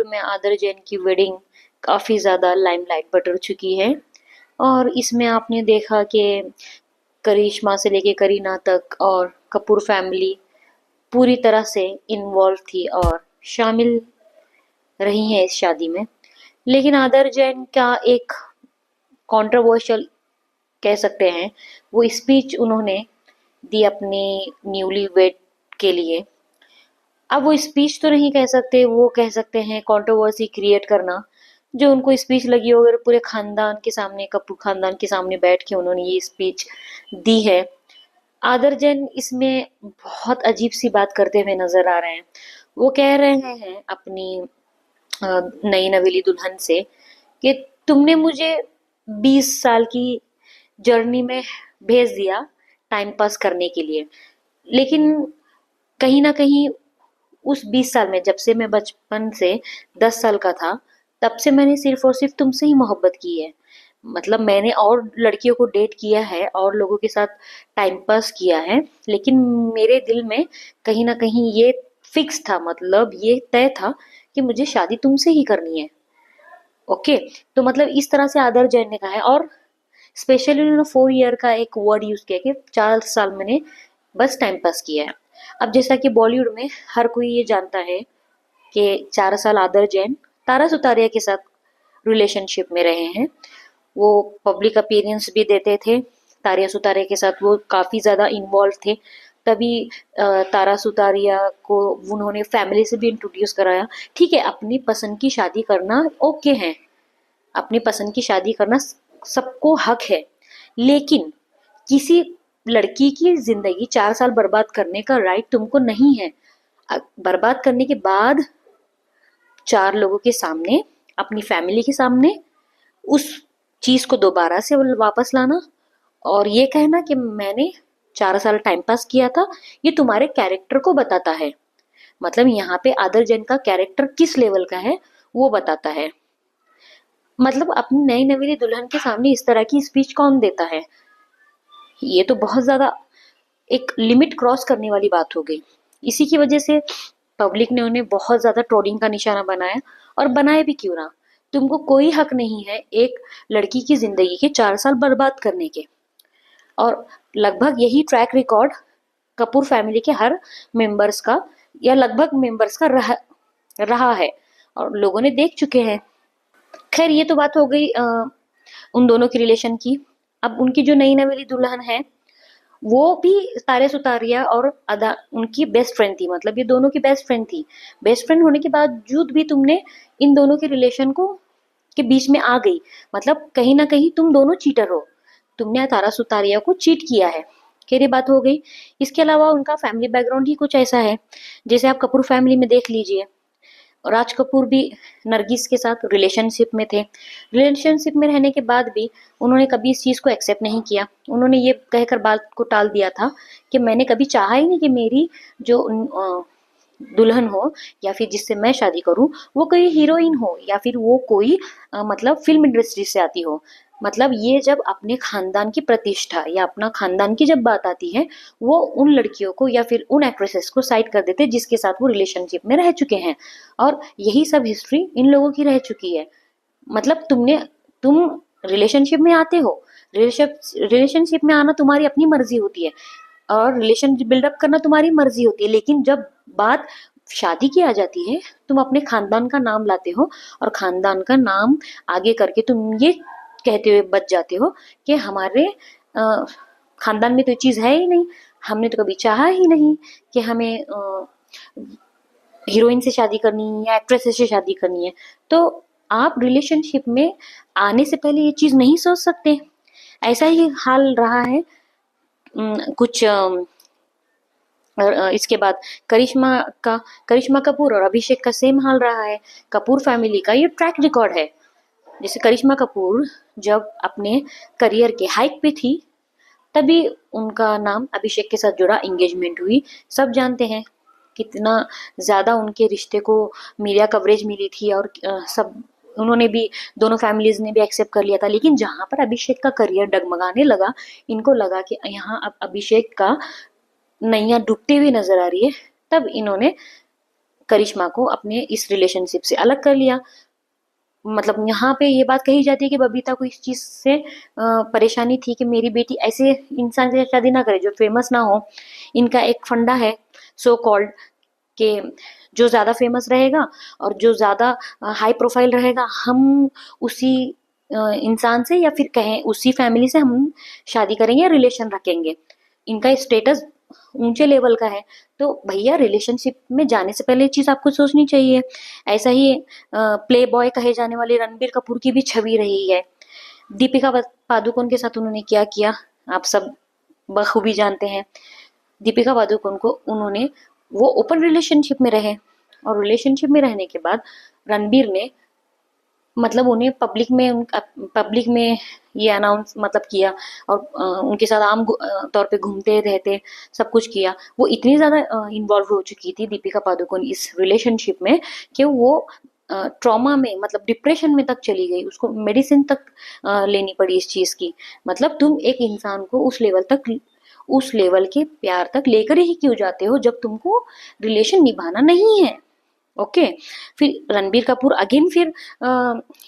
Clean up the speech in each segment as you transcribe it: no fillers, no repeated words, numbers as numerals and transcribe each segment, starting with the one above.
में आदर जैन की वेडिंग काफ़ी ज़्यादा लाइमलाइट पर चुकी है। और इसमें आपने देखा कि करिश्मा से लेके करीना तक और कपूर फैमिली पूरी तरह से इन्वॉल्व थी और शामिल रही हैं इस शादी में। लेकिन आदर जैन का एक कंट्रोवर्शियल कह सकते हैं वो स्पीच उन्होंने दी अपनी न्यूली वेड के लिए। अब वो स्पीच तो नहीं कह सकते, वो कह सकते हैं कंट्रोवर्सी क्रिएट करना। जो उनको स्पीच लगी हो, अगर पूरे खानदान के सामने, कपूर खानदान के सामने बैठ के उन्होंने ये स्पीच दी है। आदर जैन इसमें बहुत अजीब सी बात करते हुए नजर आ रहे हैं। वो कह रहे हैं अपनी नई नवेली दुल्हन से कि तुमने मुझे 20 साल की जर्नी में भेज दिया टाइम पास करने के लिए, लेकिन कहीं ना कहीं उस 20 साल में, जब से मैं बचपन से 10 साल का था, तब से मैंने सिर्फ और सिर्फ तुमसे ही मोहब्बत की है। मतलब मैंने और लड़कियों को डेट किया है और लोगों के साथ टाइम पास किया है, लेकिन मेरे दिल में कहीं ना कहीं ये फिक्स था, मतलब ये तय था कि मुझे शादी तुमसे ही करनी है। ओके। तो मतलब इस तरह से आदर जैन ने कहा है। और स्पेशली उन्होंने 4 ईयर का एक वर्ड यूज किया कि 4 साल मैंने बस टाइम पास किया है। अब जैसा कि बॉलीवुड में हर कोई ये जानता है कि 4 साल आदर जैन तारा सुतारिया के साथ रिलेशनशिप में रहे हैं। वो पब्लिक अपीयरेंस भी देते थे, तारिया सुतारिया के साथ वो काफ़ी ज़्यादा इन्वॉल्व थे। तभी तारा सुतारिया को उन्होंने फैमिली से भी इंट्रोड्यूस कराया। ठीक है, अपनी पसंद की शादी करना ओके है, अपनी पसंद की शादी करना सबको हक है, लेकिन किसी लड़की की जिंदगी 4 साल बर्बाद करने का राइट तुमको नहीं है। बर्बाद करने के बाद 4 लोगों के सामने, अपनी फैमिली के सामने उस चीज को दोबारा से वापस लाना और ये कहना कि मैंने 4 साल टाइम पास किया था, ये तुम्हारे कैरेक्टर को बताता है। मतलब यहाँ पे आदर जैन का कैरेक्टर किस लेवल का है वो बताता है। मतलब अपनी नई नवेली दुल्हन के सामने इस तरह की स्पीच कौन देता है? ये तो बहुत ज्यादा एक लिमिट क्रॉस करने वाली बात हो गई। इसी की वजह से पब्लिक ने उन्हें बहुत ज्यादा ट्रोलिंग का निशाना बनाया। और बनाए भी क्यों ना, तुमको कोई हक नहीं है एक लड़की की जिंदगी के 4 साल बर्बाद करने के। और लगभग यही ट्रैक रिकॉर्ड कपूर फैमिली के हर मेंबर्स का, या लगभग मेंबर्स का रहा है और लोगों ने देख चुके हैं। खैर, ये तो बात हो गई उन दोनों की रिलेशन की। अब उनकी जो नई नवेली दुल्हन है वो भी तारे सुतारिया और अदा उनकी बेस्ट फ्रेंड थी। मतलब ये दोनों की बेस्ट फ्रेंड थी। बेस्ट फ्रेंड होने के बावजूद भी तुमने इन दोनों के रिलेशन को के बीच में आ गई। मतलब कहीं ना कहीं तुम दोनों चीटर हो, तुमने तारा सुतारिया को चीट किया है। खैर, ये बात हो गई। इसके अलावा उनका फैमिली बैकग्राउंड ही कुछ ऐसा है, जैसे आप कपूर फैमिली में देख लीजिए। राज कपूर भी नरगिस के साथ रिलेशनशिप में थे। रिलेशनशिप में रहने के बाद भी उन्होंने कभी इस चीज़ को एक्सेप्ट नहीं किया। उन्होंने ये कहकर बात को टाल दिया था कि मैंने कभी चाहा ही नहीं कि मेरी जो दुल्हन हो या फिर जिससे मैं शादी करूं वो कोई हीरोइन हो या फिर वो कोई मतलब फिल्म इंडस्ट्री से आती हो। मतलब ये जब अपने खानदान की प्रतिष्ठा या अपना खानदान की जब बात आती है, वो उन लड़कियों को या फिर उन एक्ट्रेसेस को साइड कर देते जिसके साथ वो रिलेशनशिप में रह चुके हैं। और यही सब हिस्ट्री इन लोगों की रह चुकी है। मतलब तुम रिलेशनशिप में आते हो, रिलेशनशिप में आना तुम्हारी अपनी मर्जी होती है और रिलेशन बिल्डअप करना तुम्हारी मर्जी होती है, लेकिन जब बात शादी की आ जाती है, तुम अपने खानदान का नाम लाते हो और खानदान का नाम आगे करके तुम ये कहते हुए बच जाते हो कि हमारे खानदान में तो ये चीज है ही नहीं, हमने तो कभी चाहा ही नहीं कि हमें हीरोइन से शादी करनी है या एक्ट्रेस से शादी करनी है। तो आप रिलेशनशिप में आने से पहले ये चीज नहीं सोच सकते? ऐसा ही हाल रहा है कुछ और इसके बाद करिश्मा कपूर और अभिषेक का सेम हाल रहा है। कपूर फैमिली का ये ट्रैक रिकॉर्ड है। जैसे करिश्मा कपूर जब अपने करियर के हाइक पे थी, तभी उनका नाम अभिषेक के साथ जुड़ा, एंगेजमेंट हुई। सब जानते हैं कितना ज्यादा उनके रिश्ते को मीडिया कवरेज मिली थी और सब उन्होंने भी, दोनों फैमिलीज ने भी एक्सेप्ट कर लिया था। लेकिन जहां पर अभिषेक का करियर डगमगाने लगा, इनको लगा कि यहाँ अब अभिषेक का नैया डूबती हुई नजर आ रही है, तब इन्होंने करिश्मा को अपने इस रिलेशनशिप से अलग कर लिया। मतलब यहाँ पे ये बात कही जाती है कि बबीता को इस चीज से परेशानी थी कि मेरी बेटी ऐसे इंसान से शादी ना करे जो फेमस ना हो। इनका एक फंडा है सो कॉल्ड कि जो ज्यादा फेमस रहेगा और जो ज्यादा हाई प्रोफाइल रहेगा, हम उसी इंसान से या फिर कहें उसी फैमिली से हम शादी करेंगे या रिलेशन रखेंगे। इनका स्टेटस ऊंचे लेवल का है। तो भैया रिलेशनशिप में जाने से पहले ये चीज आपको सोचनी चाहिए। ऐसा ही प्ले बॉय कहे जाने वाले रणबीर कपूर की भी छवि रही है। दीपिका पादुकोण के साथ उन्होंने क्या किया आप सब बखूबी जानते हैं। दीपिका पादुकोण को उन्होंने, वो ओपन रिलेशनशिप में रहे और रिलेशनशिप में रहने के बाद रणबीर ने मतलब उन्हें पब्लिक में ये अनाउंस मतलब किया और उनके साथ आम तौर पे घूमते रहते, सब कुछ किया। वो इतनी ज्यादा इन्वॉल्व हो चुकी थी दीपिका पादुकोण इस रिलेशनशिप में कि वो ट्रॉमा में मतलब डिप्रेशन में तक चली गई। उसको मेडिसिन तक लेनी पड़ी इस चीज की। मतलब तुम एक इंसान को उस लेवल के प्यार तक लेकर ही क्यों जाते हो जब तुमको रिलेशन निभाना नहीं है। ओके। फिर रणबीर कपूर अगेन फिर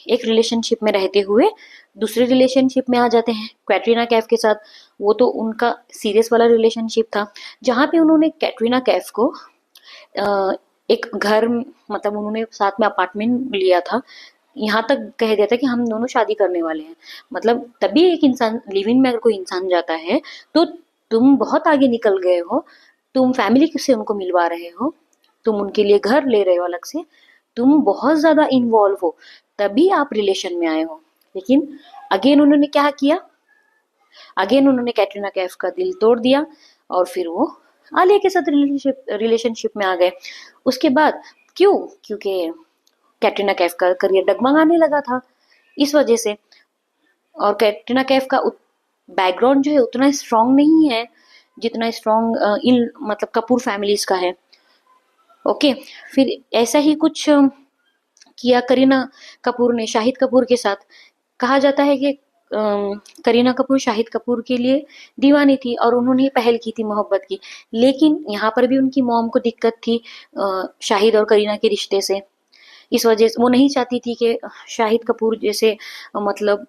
एक रिलेशनशिप में रहते हुए दूसरे रिलेशनशिप में आ जाते हैं कैटरीना कैफ के साथ। वो तो उनका सीरियस वाला रिलेशनशिप था जहाँ पे उन्होंने कैटरीना कैफ को एक घर मतलब उन्होंने साथ में अपार्टमेंट लिया था। यहाँ तक कह दिया था कि हम दोनों शादी करने वाले हैं। मतलब तभी एक इंसान लिव इन में अगर कोई इंसान जाता है तो तुम बहुत आगे निकल गए हो। तुम फैमिली से उनको मिलवा रहे हो, तुम उनके लिए घर ले रहे हो अलग से, तुम बहुत ज्यादा इन्वॉल्व हो, तभी आप रिलेशन में आए हो। लेकिन अगेन उन्होंने क्या किया, अगेन उन्होंने कैटरीना कैफ का दिल तोड़ दिया और फिर वो आलिया के साथ रिलेशनशिप में आ गए। उसके बाद क्यों, क्योंकि कैटरीना कैफ का करियर डगमगाने लगा था इस वजह से। और कैटरीना कैफ का बैकग्राउंड जो है उतना स्ट्रांग नहीं है जितना स्ट्रांग इन मतलब कपूर फैमिलीज का है। ओके। फिर ऐसा ही कुछ किया करीना कपूर ने शाहिद कपूर के साथ। कहा जाता है कि करीना कपूर शाहिद कपूर के लिए दीवानी थी और उन्होंने पहल की थी मोहब्बत की। लेकिन यहाँ पर भी उनकी मॉम को दिक्कत थी शाहिद और करीना के रिश्ते से। इस वजह से वो नहीं चाहती थी कि शाहिद कपूर जैसे मतलब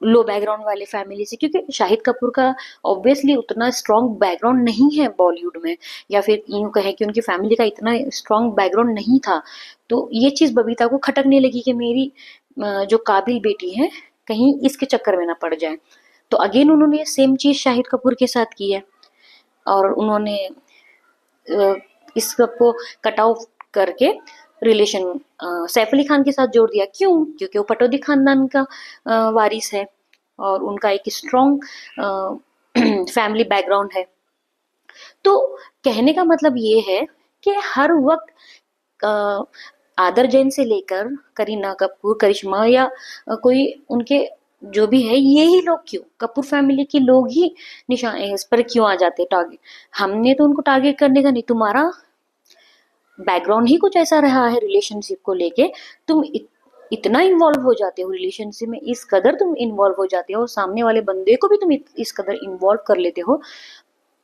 लो बैकग्राउंड वाले फैमिली से, क्योंकि शाहिद कपूर का ऑब्वियसली उतना स्ट्रॉन्ग बैकग्राउंड नहीं है बॉलीवुड में, या फिर यूं कहें कि उनकी फैमिली का इतना स्ट्रॉन्ग बैकग्राउंड नहीं था। तो ये चीज बबीता को खटकने लगी कि मेरी जो काबिल बेटी है कहीं इसके चक्कर में ना पड़ जाए। तो अगेन उन्होंने सेम चीज शाहिद कपूर के साथ की है और उन्होंने इसको कट ऑफ करके रिलेशन सैफ अली खान के साथ जोड़ दिया। क्यों, क्योंकि वो पटौदी खानदान का वारिस है और उनका एक स्ट्रॉन्ग फैमिली बैकग्राउंड है। तो कहने का मतलब ये है कि हर वक्त आदर जैन से लेकर करीना कपूर, करिश्मा या कोई उनके जो भी है, ये ही लोग क्यों, कपूर फैमिली के लोग ही निशान इस पर क्यों आ जाते टारगेट। हमने तो उनको टारगेट करने का नहीं, तुम्हारा बैकग्राउंड ही कुछ ऐसा रहा है रिलेशनशिप को लेके। तुम इतना इन्वॉल्व हो जाते हो रिलेशनशिप में, इस कदर तुम इन्वॉल्व हो जाते हो और सामने वाले बंदे को भी तुम इस कदर इन्वॉल्व कर लेते हो,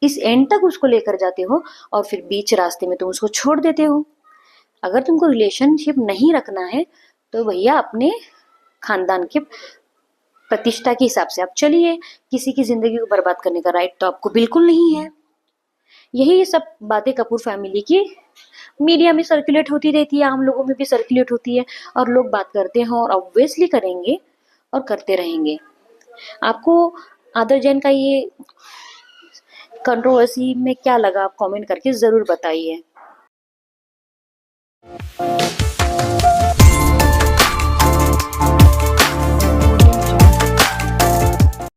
इस एंड तक उसको लेकर जाते हो और फिर बीच रास्ते में तुम उसको छोड़ देते हो। अगर तुमको रिलेशनशिप नहीं रखना है तो भैया अपने खानदान के प्रतिष्ठा के हिसाब से आप चलिए। किसी की जिंदगी को बर्बाद करने का राइट तो आपको बिल्कुल नहीं है। यही सब बातें कपूर फैमिली की मीडिया में सर्कुलेट होती रहती है, आम लोगों में भी सर्कुलेट होती है और लोग बात करते हैं और ऑब्वियसली करेंगे और करते रहेंगे। आपको आदर जैन का ये कंट्रोवर्सी में क्या लगा, आप कमेंट करके जरूर बताइए।